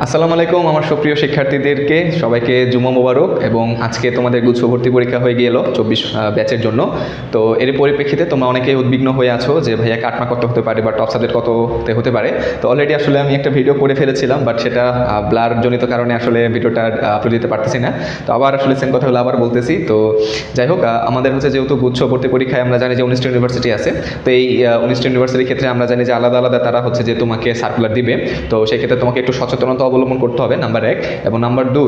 আসসালামু আলাইকুম আমার সুপ্রিয় শিক্ষার্থীদেরকে সবাইকে জুমা মোবারক। এবং আজকে তোমাদের গুচ্ছ ভর্তি পরীক্ষা হয়ে গেল 24 ব্যাচের জন্য। তো এর পরিপ্রেক্ষিতে তোমরা অনেকেই উদ্বিগ্ন হয়ে আছো যে ভাইয়া কাটমা কত হতে পারে বা টপ সাবজেক্ট কততে হতে পারে। তো অলরেডি আসলে আমি একটা ভিডিও করে ফেলেছিলাম, বাট সেটা ব্লার জনিত কারণে আসলে ভিডিওটা আপলোড দিতে পারতেছি না। তো আবার আসলে সেম কথা হলো, আবার বলতেছি। তো যাই হোক, আমাদের হচ্ছে যেহেতু গুচ্ছ ভর্তি পরীক্ষায় আমরা জানি যে 19টা ইউনিভার্সিটি আছে। তো এই 19টা ইউনিভার্সিটির ক্ষেত্রে আমরা জানি যে আলাদা আলাদা তারা হচ্ছে যে তোমাকে সার্কুলার দিবে। তো সেই ক্ষেত্রে তোমাকে একটু সচেতনতা অবলম্বন করতে হবে, নাম্বার 1। এবং নাম্বার 2,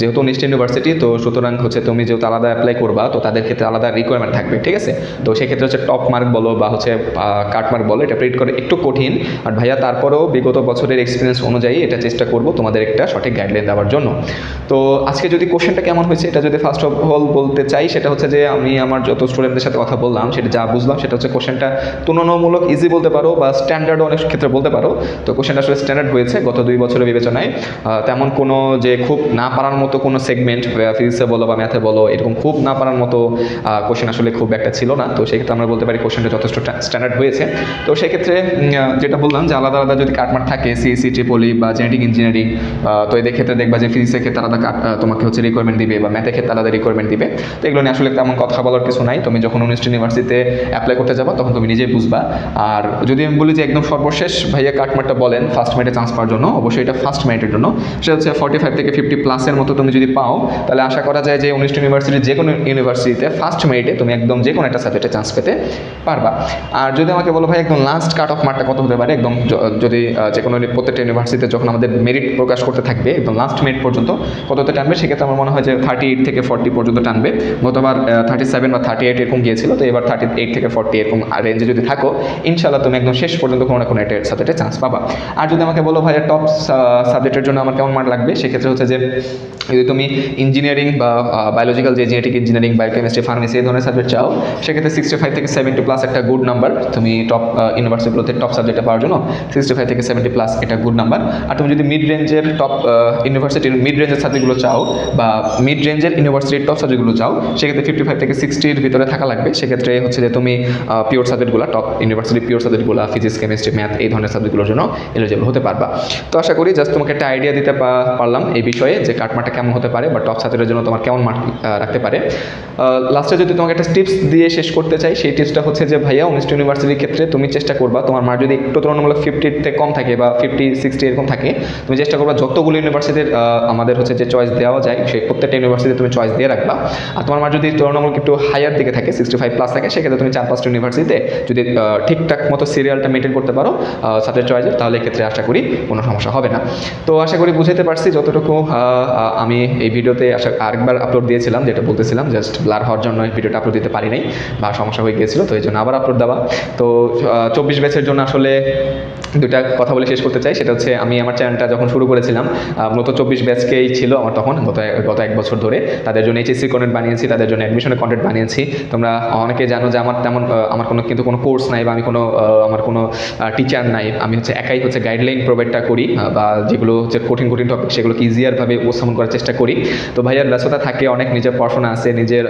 যেহেতু 19টা ইউনিভার্সিটি, তো সুতরাং হচ্ছে তুমি যেহেতু আলাদা অ্যাপ্লাই করবা, তো তাদের ক্ষেত্রে আলাদা রিকোয়ারমেন্ট থাকবে, ঠিক আছে? তো সেক্ষেত্রে হচ্ছে টপ মার্ক বলো বা হচ্ছে কাট মার্ক বলো, এটা প্রিন্ট করে একটু কঠিন। আর ভাইয়া তারপরেও বিগত বছরের এক্সপিরিয়েন্স অনুযায়ী এটা চেষ্টা করব তোমাদের একটা সঠিক গাইডলাইন দেওয়ার জন্য। তো আজকে যদি কোশ্চেনটা কেমন হয়েছে এটা যদি ফার্স্ট অফ অল বলতে চাই, সেটা হচ্ছে যে আমি আমার যত স্টুডেন্টদের সাথে কথা বললাম, সেটা যা বুঝলাম সেটা হচ্ছে কোশ্চেনটা তুলনামূলক ইজি বলতে পারো বা স্ট্যান্ডার্ড অনেক ক্ষেত্রে বলতে পারো। তো কোশ্চেনটা আসলে স্ট্যান্ডার্ড হয়েছে গত 2 বছরের বিবেচনায়। তেমন কোনো যে খুব না পারার মতো কোনো সেগমেন্ট ফিজিক্সে বলো বা ম্যাথে বলো, এরকম খুব না পারার মতো কোশ্চেন আসলে খুব একটা ছিল না। তো সেক্ষেত্রে আমরা বলতে পারি কোশ্চেনটা যথেষ্ট স্ট্যান্ডার্ড হয়েছে। তো সেক্ষেত্রে যেটা বললাম যে আলাদা আলাদা যদি কাটমার্ক থাকে সিএসসি, ট্রিপলি বা জেনেটিক ইঞ্জিনিয়ারিং, তো এদের ক্ষেত্রে দেখবা যে ফিজিক্সের ক্ষেত্রে আলাদা তোমাকে হচ্ছে রিকোয়ারমেন্ট দিবে বা ম্যাথের ক্ষেত্রে আলাদা রিকোয়ারমেন্ট দিবে। তো এগুলো নিয়ে আসলে তেমন কথা বলার কিছু নাই। তুমি যখন 19টা ইউনিভার্সিটিতে অ্যাপ্লাই করতে যাবা তখন তুমি নিজেই বুঝবা। আর যদি আমি বলি যে একদম সর্বশেষ ভাইয়া কাটমার্কটা বলেন ফার্স্ট মেরিটে চান্স পাওয়ার জন্য, অবশ্যই এটা ফার্স্ট মেরিটের জন্য। সেটা হচ্ছে 45 থেকে 50 প্লাসের মতো তুমি যদি পাও, তাহলে আশা করা যায় যে 19টা ইউনিভার্সিটির যে কোনো ইউনিভার্সিটিতে ফার্স্ট মেরিটে তুমি একদম যে কোনো একটা সাবজেক্টে চান্স পেতে পারবা। আর যদি আমাকে বলো ভাই একদম লাস্ট কাট অফ মার্কটা কত হতে পারে, একদম যদি যে কোনো প্রত্যেকটা ইউনিভার্সিটিতে যখন আমাদের মেরিট প্রকাশ করতে থাকবে একদম লাস্ট মেরিট পর্যন্ত কততে টানবে, সেক্ষেত্রে আমার মনে হয় যে 38 থেকে 40 পর্যন্ত টানবে। গতবার 37 বা 38 এরকম গিয়েছিল, তো এবার 38 থেকে 40 এরকম রেঞ্জে যদি থাকো, ইনশাল্লাহ তুমি একদম শেষ পর্যন্ত কোনো না কোনো একটা সাবজেক্টে চান্স পাবা। আর যদি আমাকে বলো ভাই টপ সাবজেক্টের জন্য আমার কেমন মার্ক লাগবে, সেক্ষেত্রে হচ্ছে যে যদি তুমি ইঞ্জিনিয়ারিং বা বায়োলজিক্যাল যে জেনেটিক ইঞ্জিনিয়ারিং, বায়োকেমিস্ট্রি, ফার্মেসি এই ধরনের সাবজেক্ট চাও, সেক্ষেত্রে 65 থেকে 70 প্লাস একটা গুড নাম্বার। তুমি টপ ইউনিভার্সিটিগুলোতে টপ সাবজেক্টে পাওয়ার জন্য 65 থেকে 70 প্লাস এটা গুড নাম্বার। আর তুমি যদি মিড রেঞ্জের টপ ইউনিভার্সিটির মিড রেঞ্জের সাবজেক্টগুলো চাও বা মিড রেঞ্জের ইউনিভার্সিটির টপ সাবজেক্টগুলো চাও, সেক্ষেত্রে 55 থেকে 60-র ভিতরে থাকা লাগবে। সেক্ষেত্রে হচ্ছে যে তুমি পিওর সাবজেক্টগুলো টপ ইউনিভার্সিটির পিওর সাবজেক্টগুলো ফিজিক্স, কেমিস্ট্রি, ম্যাথ এই ধরনের সাবজেক্টগুলোর জন্য এলিজিবল হতে পারবা। তো আশা করি জাস্ট তোমাকে একটা আইডিয়া দিতে পারলাম এই বিষয়ে যে কাটমার্কটা কেমন হতে পারে বা টপ সাবজেক্টের জন্য তোমার কেমন মার্ক রাখতে পারে। লাস্টে যদি তোমাকে একটা টিপস দিয়ে শেষ করতে চাই, সেই টিপসটা হচ্ছে যে ভাইয়া 19টা ইউনিভার্সিটির ক্ষেত্রে তুমি চেষ্টা করবা তোমার মার্ক যদি একটু তুলনামূলক 50-তে কম থাকে বা 50-60 এরকম থাকে, তুমি চেষ্টা করবা যতগুলো ইউনিভার্সিটির আমাদের হচ্ছে যে চয়েস দেওয়া যায় সেই প্রত্যেকটা ইউনিভার্সিটিতে তুমি চয়েস দিয়ে রাখবা। আর তোমার মার্ক যদি তুলনামূলক একটু হায়ার দিকে থাকে 65 প্লাস থাকে, সেক্ষেত্রে তুমি 4-5টা ইউনিভার্সিটিতে যদি ঠিকঠাক মতো সিরিয়ালটা মেনটেন করতে পারো সাবজেক্ট চয়েসের, তাহলে এক্ষেত্রে আশা করি কোনো সমস্যা হবে না। তো আশা করি বুঝাতে পারছি যতটুকু। আমি এই ভিডিওতে আরেকবার আপলোড দিয়েছিলাম, যেটা বলতেছিলাম জাস্ট ব্লার হওয়ার জন্য এই ভিডিওটা আপলোড দিতে পারি নাই বা সমস্যা হয়ে গিয়েছিল, তো এই জন্য আবার আপলোড দেওয়া। তো 24 ব্যাচের জন্য আসলে দুইটা কথা বলে শেষ করতে চাই। সেটা হচ্ছে আমি আমার চ্যানেলটা যখন শুরু করেছিলাম মূলত 24 ব্যাচকেই ছিল আমার তখন গত 1 বছর ধরে তাদের জন্য এইচএসসি কন্টেন্ট বানিয়েছি, তাদের জন্য অ্যাডমিশনের কন্টেন্ট বানিয়েছি। তোমরা অনেকে জানো যে আমার কোনো কোর্স নাই বা আমার কোনো টিচার নাই। আমি হচ্ছে একাই হচ্ছে গাইডলাইন প্রোভাইডটা করি বা যেগুলো হচ্ছে কঠিন টপিক সেগুলোকে ইজিয়ারভাবে উপস্থাপন করার চেষ্টা করি। তো ভাইয়ার ব্যস্ততা থাকে অনেক, নিজের পড়াশোনা আছে, নিজের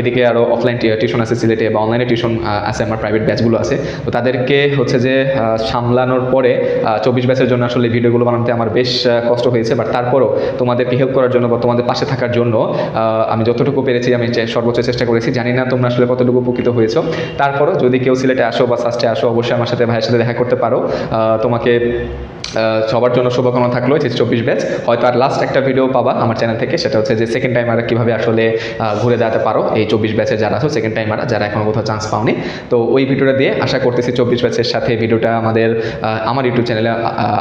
এদিকে আরও অফলাইন টিউশন আছে সিলেটে বা অনলাইনে টিউশন আছে, আমার প্রাইভেট ব্যাচগুলো আছে। তো তাদেরকে হচ্ছে যে সামলানোর পরে 24 ব্যাচের জন্য আসলে ভিডিওগুলো বানাতে আমার বেশ কষ্ট হয়েছে। বাট তারপরও তোমাদেরকে হেল্প করার জন্য বা তোমাদের পাশে থাকার জন্য আমি যতটুকু পেরেছি আমি সর্বোচ্চ চেষ্টা করেছি। জানি না তোমরা আসলে কতটুকু উপকৃত হয়েছো। তারপরও যদি কেউ সিলেটে আসো বা সাস্টে আসো, অবশ্যই আমার সাথে ভাইয়ের সাথে দেখা করতে পারো। তোমাকে সবার জন্য শুভকামনা থাকলো 24 ব্যাচ। হয়তো আর লাস্ট একটা ভিডিও পাবা আমার চ্যানেল থেকে, সেটা হচ্ছে যে সেকেন্ড টাইমাররা কীভাবে আসলে ঘুরে যেতে পারো এই 24 ব্যাচে যারা আছো সেকেন্ড টাইমাররা, যারা এখনও কোথাও চান্স পাওনি। তো ওই ভিডিওটা দিয়ে আশা করতেছি 24 ব্যাচের সাথে ভিডিওটা আমার ইউটিউব চ্যানেলে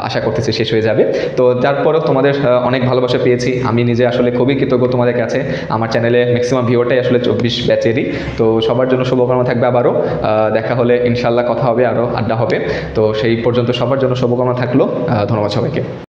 আশা করতেছি শেষ হয়ে যাবে। তো তারপরেও তোমাদের অনেক ভালোবাসা পেয়েছি, আমি নিজে আসলে খুবই কৃতজ্ঞ তোমাদের কাছে। আমার চ্যানেলে ম্যাক্সিমাম ভিউটাই আসলে 24 ব্যাচেরই। তো সবার জন্য শুভকামনা থাকবে। আবারও দেখা হলে ইনশাল্লাহ কথা হবে, আরও আড্ডা হবে। তো সেই পর্যন্ত সবার জন্য শুভকামনা থাকলো। ধন্যবাদ সবাইকে।